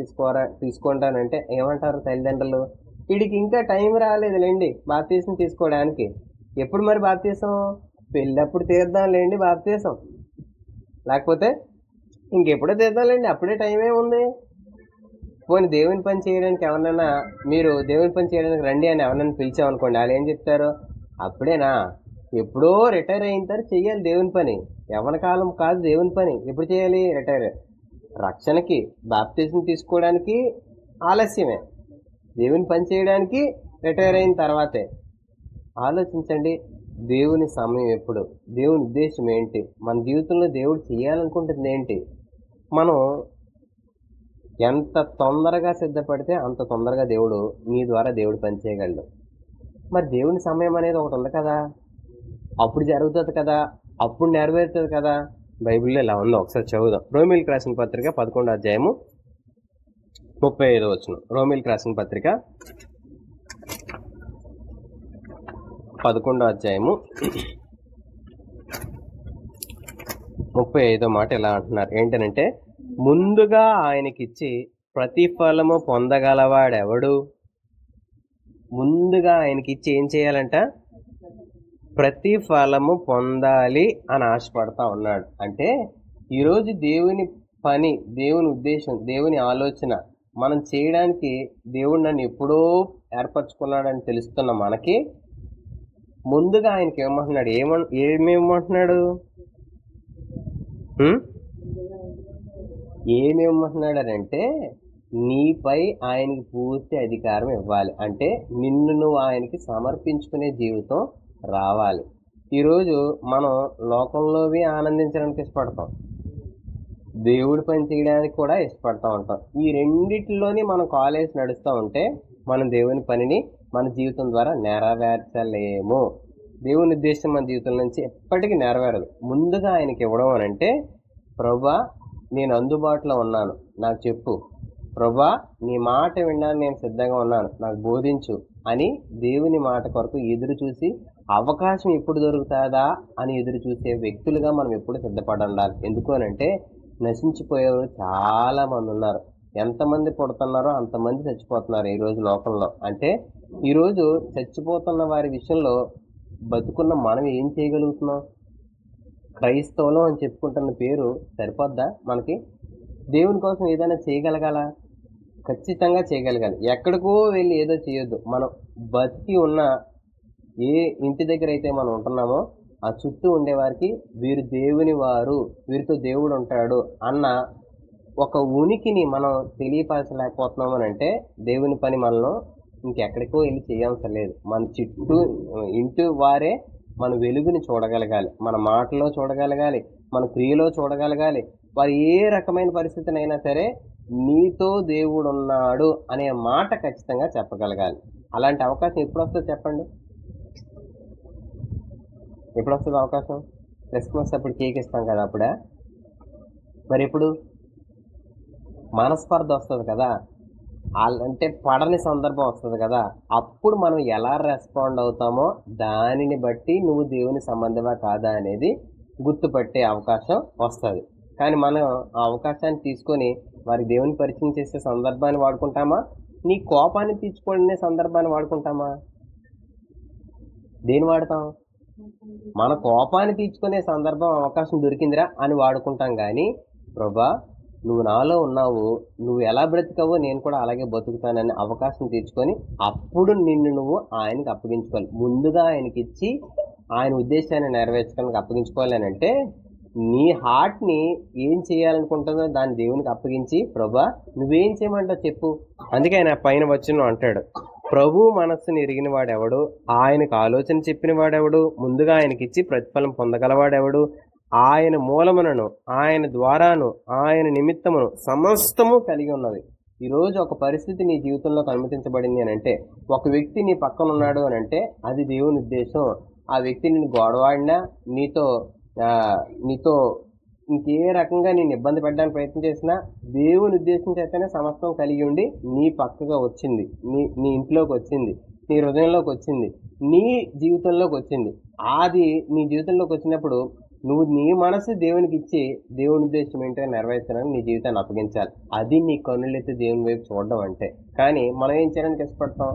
తీసుకుంటానంటే ఏమంటారు తల్లిదండ్రులు? వీడికి ఇంకా టైం రాలేదులేండి బాప్తీసం తీసుకోవడానికి. ఎప్పుడు మరి బాప్తీసం? పెళ్ళప్పుడు తీద్దాంలేండి బాప్తీసం, లేకపోతే ఇంకెప్పుడో తీద్దాంలేండి, అప్పుడే టైమే ఉంది. పోనీ దేవుని పని చేయడానికి ఎవరినైనా, మీరు దేవుని పని చేయడానికి రండి అని ఎవరినైనా పిలిచామనుకోండి, వాళ్ళు ఏం చెప్తారు? అప్పుడేనా? ఎప్పుడో రిటైర్ అయిన తర్వాత చెయ్యాలి దేవుని పని. యవ్వన కాలం కాదు దేవుని పని. ఎప్పుడు చేయాలి? రిటైర్. రక్షణకి, బాప్తిజం తీసుకోవడానికి ఆలస్యమే, దేవుని పని చేయడానికి రిటైర్ అయిన తర్వాతే. ఆలోచించండి, దేవుని సమయం ఎప్పుడు, దేవుని ఉద్దేశం ఏంటి, మన జీవితంలో దేవుడు చేయాలనుకుంటుంది ఏంటి. మనం ఎంత తొందరగా సిద్ధపడితే అంత తొందరగా దేవుడు నీ ద్వారా దేవుడు పని చేయగలడు. మరి దేవుని సమయం అనేది ఒకటి ఉంది కదా, అప్పుడు జరుగుతుంది కదా, అప్పుడు నెరవేరుతుంది కదా. బైబిల్లో ఇలా ఉందో ఒకసారి చదువుదాం. రోమీయులకు రాసిన పత్రిక 11వ అధ్యాయము 35వ వచనం, రోమీయులకు రాసిన పత్రిక 11వ అధ్యాయము 35వ మాట ఇలా అంటున్నారు. ఏంటనంటే, ముందుగా ఆయనకిచ్చి ప్రతిఫలము పొందగలవాడెవడు? ముందుగా ఆయనకిచ్చి ఏం చేయాలంట? ప్రతిఫలము పొందాలి అని ఆశపడతా ఉన్నాడు. అంటే ఈరోజు దేవుని పని, దేవుని ఉద్దేశం, దేవుని ఆలోచన మనం చేయడానికి దేవుడు నన్ను ఎప్పుడో ఏర్పరచుకున్నాడని తెలుస్తున్న మనకి ముందుగా ఆయనకి ఏమంటున్నాడు? ఏమేమంటున్నాడు? ఏమేమంటున్నాడంటే, నీపై ఆయనకి పూర్తి అధికారం ఇవ్వాలి. అంటే నిన్ను నువ్వు ఆయనకి సమర్పించుకునే జీవితం రావాలి. ఈరోజు మనం లోకంలోవి ఆనందించడానికి ఇష్టపడతాం, దేవుడి పని చేయడానికి కూడా ఇష్టపడతా ఉంటాం. ఈ రెండిటిలోని మనం కాలేజ్ నడుస్తూ ఉంటే మనం దేవుని పనిని మన జీవితం ద్వారా నెరవేర్చలేము. దేవుని ఉద్దేశం మన జీవితం నుంచి ఎప్పటికీ నెరవేరదు. ముందుగా ఆయనకి ఇవ్వడం అని అంటే, ప్రభా నేను అందుబాటులో ఉన్నాను, నాకు చెప్పు. ప్రభా నీ మాట వినడానికి నేను సిద్ధంగా ఉన్నాను, నాకు బోధించు అని దేవుని మాట కొరకు ఎదురు చూసి, అవకాశం ఎప్పుడు దొరుకుతుందా అని ఎదురు చూసే వ్యక్తులుగా మనం ఎప్పుడు సిద్ధపడాలి. ఎందుకు అనంటే, నశించిపోయేవారు చాలా మంది ఉన్నారు. ఎంతమంది పుడుతున్నారో అంతమంది చచ్చిపోతున్నారు ఈరోజు లోకంలో. అంటే ఈరోజు చచ్చిపోతున్న వారి విషయంలో బతుకున్న మనం ఏం చేయగలుగుతున్నాం? క్రైస్తవులం అని చెప్పుకుంటున్న పేరు సరిపోద్దా మనకి? దేవుని కోసం ఏదైనా చేయగలగాల? ఖచ్చితంగా చేయగలగాలి. ఎక్కడికో వెళ్ళి ఏదో చేయొద్దు. మనం బతికి ఉన్న ఏ ఇంటి దగ్గర అయితే మనం ఉంటున్నామో ఆ చుట్టూ ఉండేవారికి వీరు దేవుని వారు, వీరితో దేవుడు ఉంటాడు అన్న ఒక ఉనికిని మనం తెలియపరచలేకపోతున్నాం అని అంటే దేవుని పని మనలో ఇంకెక్కడికో వెళ్ళి చేయవలసిన లేదు. మన చుట్టూ ఇంటి వారే మన వెలుగుని చూడగలగాలి, మన మాటలో చూడగలగాలి, మన క్రియలో చూడగలగాలి. వారు ఏ రకమైన పరిస్థితినైనా సరే నీతో దేవుడు ఉన్నాడు అనే మాట ఖచ్చితంగా చెప్పగలగాలి. అలాంటి అవకాశం ఎప్పుడు వస్తుందో చెప్పండి? ఎప్పుడు వస్తుంది అవకాశం? క్రిస్మస్ అప్పుడు కేక్ ఇస్తాం కదా అప్పుడే. మరి ఎప్పుడు? మనస్పర్ధ వస్తుంది కదా, అంటే పడని సందర్భం వస్తుంది కదా, అప్పుడు మనం ఎలా రెస్పాండ్ అవుతామో దానిని బట్టి నువ్వు దేవుని సంబంధమా కాదా అనేది గుర్తుపట్టే అవకాశం వస్తుంది. కానీ మనం ఆ అవకాశాన్ని తీసుకొని వారి దేవుని పరిచయం చేసే సందర్భాన్ని వాడుకుంటామా? నీ కోపాన్ని తీర్చుకునే సందర్భాన్ని వాడుకుంటామా? దేని వాడతాం? మన కోపాన్ని తీర్చుకునే సందర్భం అవకాశం దొరికిందిరా అని వాడుకుంటాం. కానీ ప్రభా నువ్వు నాలో ఉన్నావు, నువ్వు ఎలా బ్రతికావో నేను కూడా అలాగే బతుకుతానని అవకాశం తీర్చుకొని అప్పుడు నిన్ను నువ్వు ఆయనకి అప్పగించుకోవాలి. ముందుగా ఆయనకి ఇచ్చి ఆయన ఉద్దేశాన్ని నెరవేర్చడానికి అప్పగించుకోవాలి అని అంటే, నీ హార్ట్ని ఏం చేయాలనుకుంటుందో దాన్ని దేవునికి అప్పగించి, ప్రభా నువ్వేం చేయమంటావు చెప్పు. అందుకే ఆయన పైన వచ్చిన అంటాడు, ప్రభు మనస్సుని ఎరిగిన వాడెవడు, ఆయనకు ఆలోచన చెప్పిన వాడెవడు, ముందుగా ఆయనకిచ్చి ప్రతిఫలం పొందగలవాడెవడు, ఆయన మూలమునను, ఆయన ద్వారాను, ఆయన నిమిత్తమును సమస్తము కలిగి ఉన్నది. ఈరోజు ఒక పరిస్థితి నీ జీవితంలో అనుమతించబడింది అని అంటే, ఒక వ్యక్తి నీ పక్కన ఉన్నాడు అని అంటే అది దేవుని ఉద్దేశం. ఆ వ్యక్తి నిన్ను గొడవాడినా, నీతో ఇంకే రకంగా నేను ఇబ్బంది పెట్టడానికి ప్రయత్నం చేసినా దేవుని ఉద్దేశం చేతనే సమస్తం కలిగి ఉండి నీ పక్కగా వచ్చింది, నీ ఇంట్లోకి వచ్చింది, నీ హృదయంలోకి వచ్చింది, నీ జీవితంలోకి వచ్చింది. అది నీ జీవితంలోకి వచ్చినప్పుడు నువ్వు నీ మనసు దేవునికి ఇచ్చి దేవుని ఉద్దేశం ఏంటో నెరవేర్చడానికి నీ జీవితాన్ని అప్పగించాలి. అది నీ కన్నులెత్తి దేవుని వైపు చూడడం అంటే. కానీ మనం ఏం చేయడానికి ఇష్టపడతాం?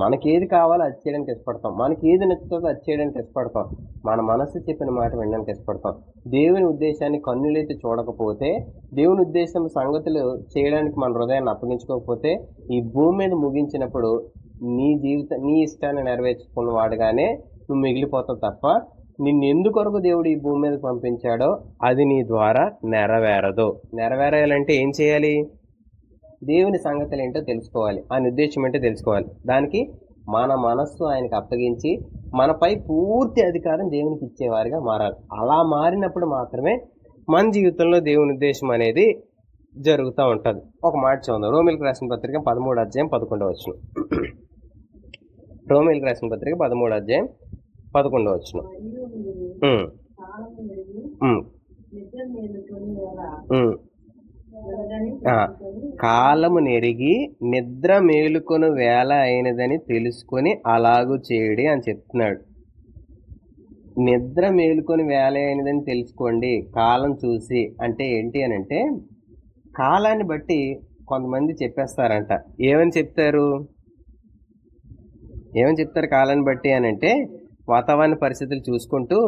మనకి ఏది కావాలో అది చేయడానికి ఇష్టపడతాం, మనకి ఏది నచ్చుతుందో అది చేయడానికి ఇష్టపడతాం, మన మనసు చెప్పిన మాట వినడానికి ఇష్టపడతాం. దేవుని ఉద్దేశాన్ని కన్నులెత్తి చూడకపోతే, దేవుని ఉద్దేశం సంగతులు చేయడానికి మన హృదయాన్ని అప్పగించుకోకపోతే, ఈ భూమి మీద ముగించినప్పుడు నీ ఇష్టాన్ని నెరవేర్చుకున్న వాడుగానే నువ్వు మిగిలిపోతావు తప్ప నిన్నెందుకొరకు దేవుడు ఈ భూమి మీద పంపించాడో అది నీ ద్వారా నెరవేరదు. నెరవేరాలంటే ఏం చేయాలి? దేవుని సంగతులు ఏంటో తెలుసుకోవాలి, ఆయన ఉద్దేశం ఏంటో తెలుసుకోవాలి. దానికి మన మనస్సు ఆయనకు అప్పగించి మనపై పూర్తి అధికారం దేవునికి ఇచ్చేవారిగా మారాలి. అలా మారినప్పుడు మాత్రమే మన జీవితంలో దేవుని ఉద్దేశం అనేది జరుగుతూ ఉంటుంది. ఒక మాట చూద్దాం. రోమీయులకు రాసిన పత్రిక 13వ అధ్యాయం 11వ వచనం. రోమీయులకు రాసిన పత్రిక 13వ అధ్యాయం 11వ వచనం. కాలము నెరిగి నిద్ర మేలుకొను వేళ అయినదని తెలుసుకొని అలాగు చేయడి అని చెప్తున్నాడు. నిద్ర మేలుకొని వేళ అయినదని తెలుసుకోండి కాలం చూసి అంటే ఏంటి అని అంటే, కాలాన్ని బట్టి కొంతమంది చెప్పేస్తారంట. ఏమని చెప్తారు కాలాన్ని బట్టి అని అంటే, వాతావరణ పరిస్థితులు చూసుకుంటూ,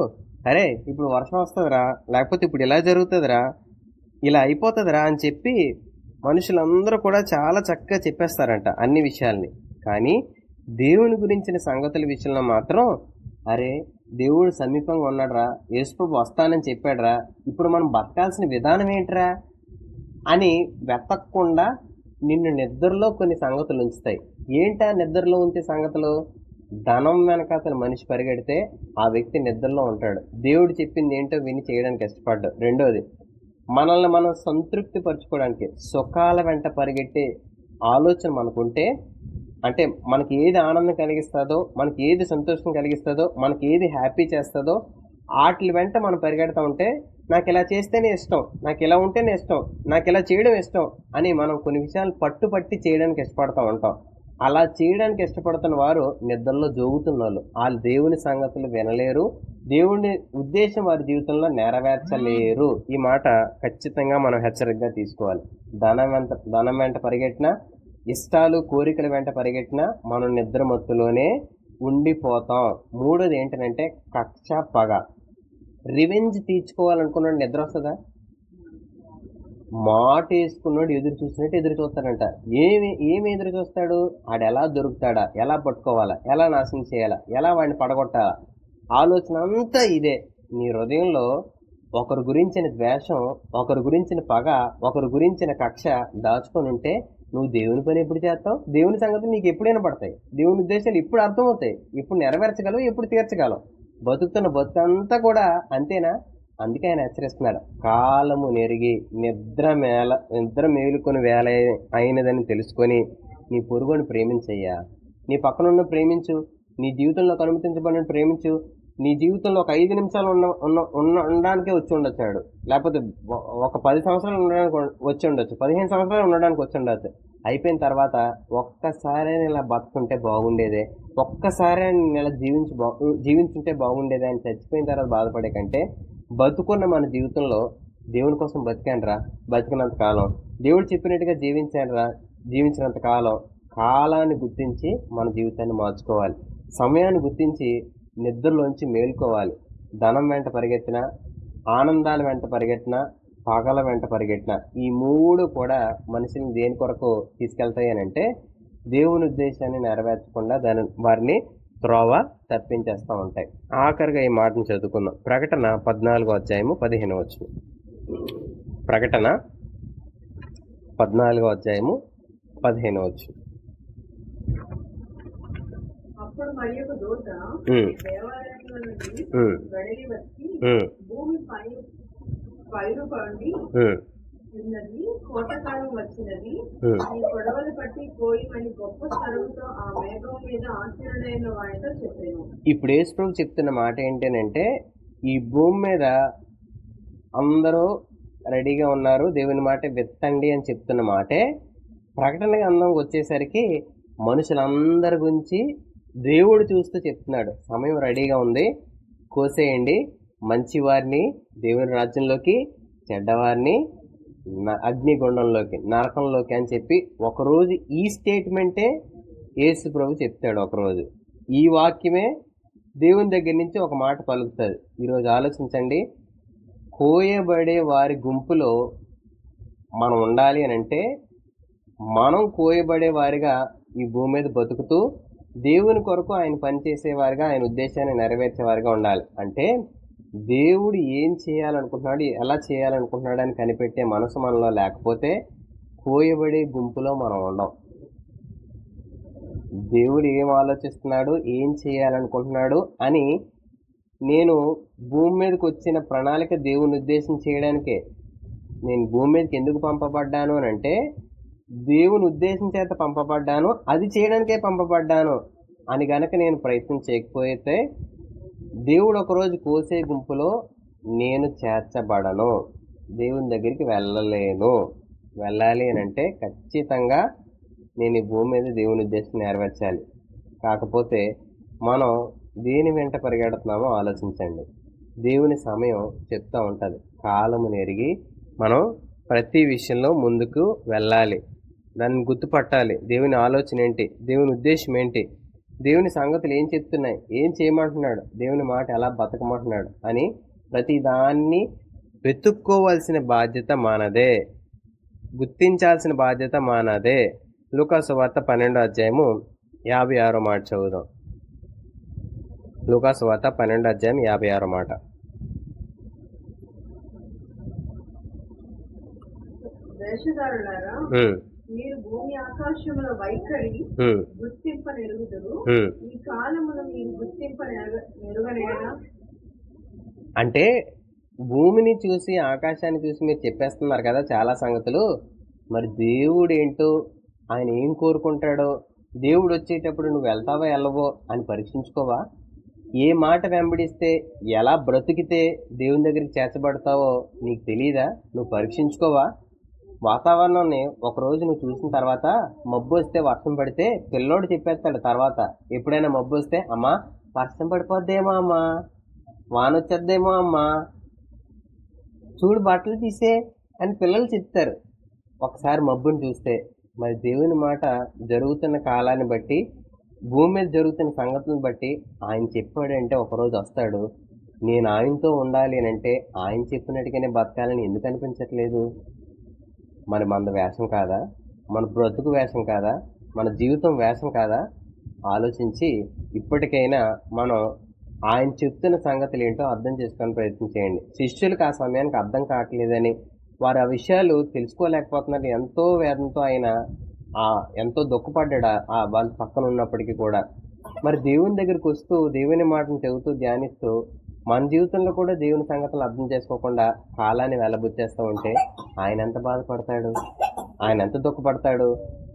అరే ఇప్పుడు వర్షం వస్తుందిరా, లేకపోతే ఇప్పుడు ఇలా జరుగుతుందిరా, ఇలా అయిపోతుందిరా అని చెప్పి మనుషులందరూ కూడా చాలా చక్కగా చెప్పేస్తారంట అన్ని విషయాల్ని. కానీ దేవుని గురించిన సంగతుల విషయంలో మాత్రం, అరే దేవుడు సమీపంగా ఉన్నాడురా, యేసుప్రభు వస్తానని చెప్పాడురా, ఇప్పుడు మనం బతకాల్సిన విధానం ఏంట్రా అని వెతకకుండా నిన్ను నిద్రలో కొన్ని సంగతులు ఉంచుతాయి. ఏంటా నిద్రలో ఉంచే సంగతులు? ధనం వెనకాతల మనిషి పరిగెడితే ఆ వ్యక్తి నిద్రలో ఉంటాడు. దేవుడు చెప్పింది ఏంటో విని చేయడానికి ఇష్టపడ్డాడు. రెండోది, మనల్ని మనం సంతృప్తి పరచుకోవడానికి సుఖాల వెంట పరిగెట్టే ఆలోచన మనకుంటే, అంటే మనకి ఏది ఆనందం కలిగిస్తుందో, మనకి ఏది సంతోషం కలిగిస్తుందో, మనకి ఏది హ్యాపీ చేస్తుందో వాటి వెంట మనం పరిగెడతా ఉంటే, నాకు ఇలా చేస్తేనే ఇష్టం, నాకు ఇలా ఉంటేనే ఇష్టం, నాకు ఇలా చేయడం ఇష్టం అని మనం కొన్ని విషయాలు పట్టుపట్టి చేయడానికి ఇష్టపడతా ఉంటాం. అలా చేయడానికి ఇష్టపడుతున్న వారు నిద్రలో జోగుతున్న వాళ్ళు దేవుని సంగతులు వినలేరు, దేవుని ఉద్దేశం వారి జీవితంలో నెరవేర్చలేరు. ఈ మాట ఖచ్చితంగా మనం హెచ్చరికగా తీసుకోవాలి. ధనం వెంట పరిగెట్టినా, ఇష్టాలు కోరికల వెంట పరిగెట్టినా మనం నిద్రమత్తులోనే ఉండిపోతాం. మూడోది ఏంటంటే కక్ష, పగ. రివెంజ్ తీర్చుకోవాలనుకున్నాడు నిద్ర వస్తుందా? మాట వేసుకున్నాడు ఎదురు చూసినట్టు ఎదురు చూస్తాడంట. ఏమి ఎదురు చూస్తాడు? ఆడు ఎలా దొరుకుతాడా, ఎలా పట్టుకోవాలా, ఎలా నాశనం చేయాలా, ఎలా వాడిని పడగొట్టాలా, ఆలోచన అంతా ఇదే. నీ హృదయంలో ఒకరి గురించిన ద్వేషం, ఒకరి గురించిన పగ, ఒకరి గురించిన కక్ష దాచుకొని ఉంటే నువ్వు దేవుని పని ఎప్పుడు చేస్తావు? దేవుని సంగతి నీకు ఎప్పుడైనా పడతాయి. దేవుని ఉద్దేశాలు ఇప్పుడు అర్థమవుతాయి, ఇప్పుడు నెరవేర్చగలవు, ఎప్పుడు తీర్చగలవు. బతుకుతున్న బతుకంతా కూడా అంతేనా? అందుకే ఆయన హెచ్చరిస్తున్నాడు, కాలము నెరిగి నిద్ర మేలుకొని వేళ అయినదని తెలుసుకొని నీ పొరుగుని ప్రేమించయ్యా. నీ పక్కనున్న ప్రేమించు, నీ జీవితంలో అనుమతించబడిన ప్రేమించు. నీ జీవితంలో ఒక 5 నిమిషాలు ఉండడానికే వచ్చి ఉండొచ్చాడు, లేకపోతే ఒక 10 సంవత్సరాలు ఉండడానికి వచ్చి ఉండొచ్చు, 15 సంవత్సరాలు ఉండడానికి వచ్చి ఉండొచ్చు. అయిపోయిన తర్వాత ఒక్కసారి ఇలా బతుకుంటే బాగుండేదే, ఒక్కసారి ఇలా జీవించుంటే బాగుండేదే అని చచ్చిపోయిన తర్వాత బాధపడే కంటే, బతుకున్న మన జీవితంలో దేవుని కోసం బతికానురా, బతికినంత కాలం దేవుడు చెప్పినట్టుగా జీవించినంత కాలం కాలాన్ని గుర్తించి మన జీవితాన్ని మార్చుకోవాలి. సమయాన్ని గుర్తించి నిద్రలోంచి మేలుకోవాలి. ధనం వెంట పరిగెత్తినా, ఆనందాల వెంట పరిగెత్తినా, పగల వెంట పరిగెట్టినా, ఈ మూడు కూడా మనిషిని దేని కొరకు తీసుకెళ్తాయి అని అంటే, దేవుని ఉద్దేశాన్ని నెరవేర్చకుండా వారిని త్రోవ తప్పించేస్తూ ఉంటాయి. ఆఖరిగా ఈ మాటను చదువుకుందాం. ప్రకటన 14:15. ప్రకటన 14:15. అప్పుడు మరియొక దూత దేవాలయంలో నుండి వెడలి వచ్చి భూమి పైరు పండి ఉన్నది, కోటకాలం వచ్చినది, ఈ గొడవలు పట్టి పోయిమని గొప్ప స్వరంతో ఆ మేఘం మీద ఆశీనుడైన వారితో చెప్పాను. ఇప్పుడు యేసుప్రభు చెప్తున్న మాట ఏంటంటే, ఈ భూమి మీద అందరూ రెడీగా ఉన్నారు, దేవుని మాట విత్తండి అని చెప్తున్న మాటే ప్రకటన గ్రంథం వచ్చేసరికి మనుషులందరి గురించి దేవుడు చూస్తూ చెప్తున్నాడు. సమయం రెడీగా ఉంది, కోసేయండి, మంచివారిని దేవుని రాజ్యంలోకి, చెడ్డవారిని అగ్నిగుండంలోకి, నరకంలోకి అని చెప్పి ఒకరోజు ఈ స్టేట్మెంటే యేసు ప్రభు చెప్తాడు. ఒకరోజు ఈ వాక్యమే దేవుని దగ్గర నుంచి ఒక మాట పలుకుతుంది. ఈరోజు ఆలోచించండి, కోయబడే వారి గుంపులో మనం ఉండాలి అని అంటే, మనం కోయబడే వారిగా ఈ భూమి మీద బతుకుతూ దేవుని కొరకు ఆయన పనిచేసేవారిగా, ఆయన ఉద్దేశాన్ని నెరవేర్చేవారిగా ఉండాలి. అంటే దేవుడు ఏం చేయాలనుకుంటున్నాడు, ఎలా చేయాలనుకుంటున్నాడు అని కనిపెట్టే మనసు మనలో లేకపోతే కోయబడే గుంపులో మనం ఉండం. దేవుడు ఏం ఆలోచిస్తున్నాడు, ఏం చేయాలనుకుంటున్నాడు అని నేను భూమి మీదకి వచ్చిన ప్రణాళిక దేవుని ఉద్దేశం చేయడానికే. నేను భూమి మీదకి ఎందుకు పంపబడ్డాను అని అంటే, దేవుని ఉద్దేశం చేత పంపబడ్డాను, అది చేయడానికే పంపబడ్డాను అని గనక నేను ప్రయత్నం చేయకపోతే దేవుడు ఒకరోజు కోసే గుంపులో నేను చేర్చబడను, దేవుని దగ్గరికి వెళ్ళలేను. వెళ్ళాలి అని అంటే ఖచ్చితంగా నేను ఈ భూమి మీద దేవుని ఉద్దేశం నెరవేర్చాలి. కాకపోతే మనం దేని వెంట పరిగెడుతున్నామో ఆలోచించండి. దేవుని సమయం చెప్తూ ఉంటుంది. కాలమును ఎరిగి మనం ప్రతి విషయంలో ముందుకు వెళ్ళాలి, దాన్ని గుర్తుపట్టాలి. దేవుని ఆలోచన ఏంటి, దేవుని ఉద్దేశం ఏంటి, దేవుని సంగతులు ఏం చెప్తున్నాయి, ఏం చేయమంటున్నాడు, దేవుని మాట ఎలా బతకమంటున్నాడు అని ప్రతి దాన్ని వెతుక్కోవాల్సిన బాధ్యత మనదే, గుర్తించాల్సిన బాధ్యత మనదే. లూకా సువార్త 12వ అధ్యాయము 56వ మాట చదువుదాం. లూకా సువార్త 12వ అధ్యాయం 56వ మాట. వేషధారులారా, మీరు భూమి ఆకాశముల వైఖరి గుర్తింపనెరుగుదురు. ఈ కాలమును మీరు గుర్తింపనెరుగనేనా? అంటే భూమిని చూసి ఆకాశాన్ని చూసి మీరు చెప్పేస్తున్నారు కదా చాలా సంగతులు. మరి దేవుడు ఏంటో, ఆయన ఏం కోరుకుంటాడో, దేవుడు వచ్చేటప్పుడు నువ్వు వెళ్తావో వెళ్ళవో అని పరీక్షించుకోవా? ఏ మాట వెంబడిస్తే, ఎలా బ్రతికితే దేవుని దగ్గరికి చేర్చబడతావో నీకు తెలియదా? నువ్వు పరీక్షించుకోవా? వాతావరణాన్ని ఒకరోజు నువ్వు చూసిన తర్వాత మబ్బు వస్తే వర్షం పడితే పిల్లోడు చెప్పేస్తాడు తర్వాత. ఎప్పుడైనా మబ్బు వస్తే అమ్మా వర్షం పడిపోద్దేమో అమ్మా, వాన వచ్చేద్దేమో అమ్మా, చూడు బట్టలు తీసే అని పిల్లలు చెప్తారు. ఒకసారి మబ్బుని చూస్తే మరి దేవుని మాట జరుగుతున్న కాలాన్ని బట్టి, భూమి మీద జరుగుతున్న సంగతులను బట్టి ఆయన చెప్పాడంటే ఒకరోజు వస్తాడు. నేను ఆయనతో ఉండాలి అని అంటే ఆయన చెప్పినట్టుగానే బతకాలని ఎందుకు అనిపించట్లేదు? మన వేషం కాదా? మన బ్రతుకు వేషం కాదా? మన జీవితం వేషం కాదా? ఆలోచించి ఇప్పటికైనా మనం ఆయన చెప్తున్న సంగతులు ఏంటో అర్థం చేసుకొని ప్రయత్నం చేయండి. శిష్యులకు ఆ సమయానికి అర్థం కావట్లేదని, వారు ఆ విషయాలు తెలుసుకోలేకపోతున్నారు. ఎంతో వేదంతో ఆయన ఎంతో దుఃఖపడ్డా వాళ్ళ పక్కన ఉన్నప్పటికీ కూడా. మరి దేవుని దగ్గరికి వస్తూ దేవుని మాటను చెబుతూ ధ్యానిస్తూ మన జీవితంలో కూడా దేవుని సంగతులు అర్థం చేసుకోకుండా కాలాన్ని వెలబుచ్చేస్తూ ఉంటే ఆయన ఎంత బాధపడతాడు, ఆయన ఎంత దుఃఖపడతాడు?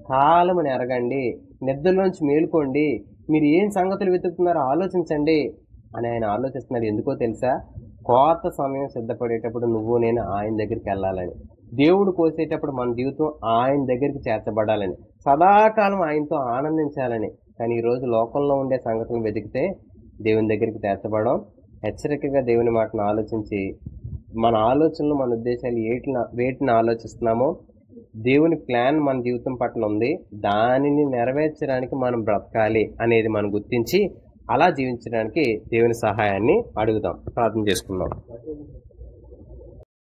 కాలమని ఎరగండి, నిద్రలోంచి మేలుకోండి, మీరు ఏం సంగతులు వెతుకుతున్నారో ఆలోచించండి అని ఆయన ఆలోచిస్తున్నారు. ఎందుకో తెలుసా? కోత సమయం సిద్ధపడేటప్పుడు నువ్వు నేను ఆయన దగ్గరికి వెళ్ళాలని, దేవుడు కోసేటప్పుడు మన జీవితం ఆయన దగ్గరికి చేర్చబడాలని, సదాకాలం ఆయనతో ఆనందించాలని. కానీ ఈరోజు లోకంలో ఉండే సంగతులను వెతికితే దేవుని దగ్గరికి చేర్చబడడం. హెచ్చరికగా దేవుని మాటను ఆలోచించి మన ఆలోచనలు, మన ఉద్దేశాలు వేటిని ఆలోచిస్తున్నామో, దేవుని ప్లాన్ మన జీవితం పట్ల ఉంది, దానిని నెరవేర్చడానికి మనం బ్రతకాలి అనేది మనం గుర్తించి అలా జీవించడానికి దేవుని సహాయాన్ని అడుగుదాం. ప్రార్థన చేసుకుందాం.